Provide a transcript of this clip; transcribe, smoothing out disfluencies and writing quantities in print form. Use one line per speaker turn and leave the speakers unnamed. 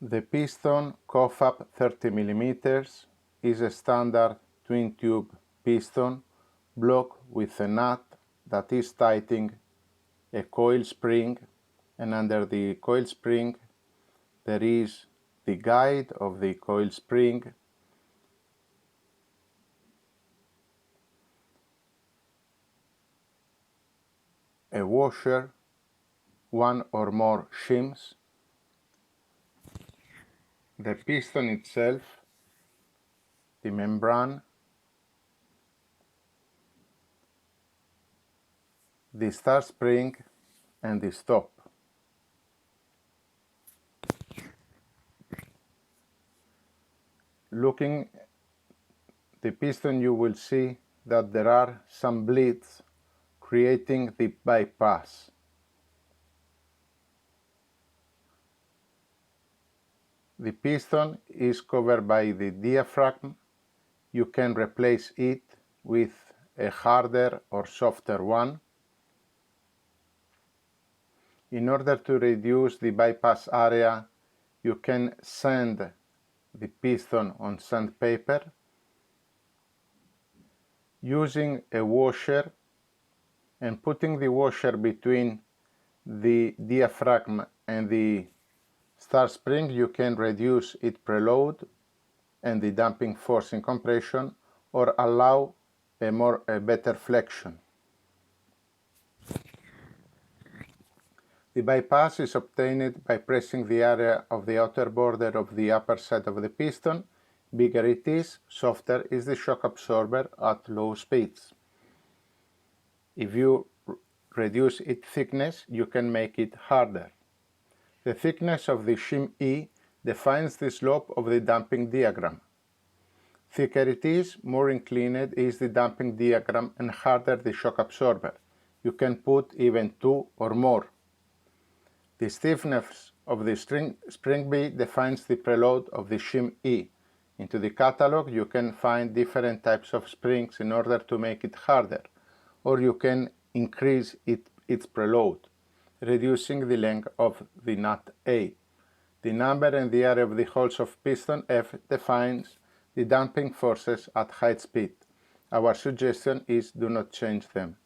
The piston Cofap 30 mm is a standard twin-tube piston block with a nut that is tightening a coil spring, and under the coil spring there is the guide of the coil spring, a washer, one or more shims, the piston itself, the membrane, the start spring and the stop. Looking the piston, you will see that there are some bleeds creating the bypass. The piston is covered by the diaphragm. You can replace it with a harder or softer one. In order to reduce the bypass area, you can sand the piston on sandpaper. Using a washer and putting the washer between the diaphragm and the start spring, you can reduce its preload and the damping force in compression, or allow a better flexion. The bypass is obtained by pressing the area of the outer border of the upper side of the piston. Bigger it is, softer is the shock absorber at low speeds. If you reduce its thickness, you can make it harder. The thickness of the shim E defines the slope of the damping diagram. Thicker it is, more inclined is the damping diagram and harder the shock absorber. You can put even 2 or more. The stiffness of the spring B defines the preload of the shim E. Into the catalog you can find different types of springs in order to make it harder, or you can increase its preload, reducing the length of the nut A. The number and the area of the holes of piston F defines the damping forces at high speed. Our suggestion is do not change them.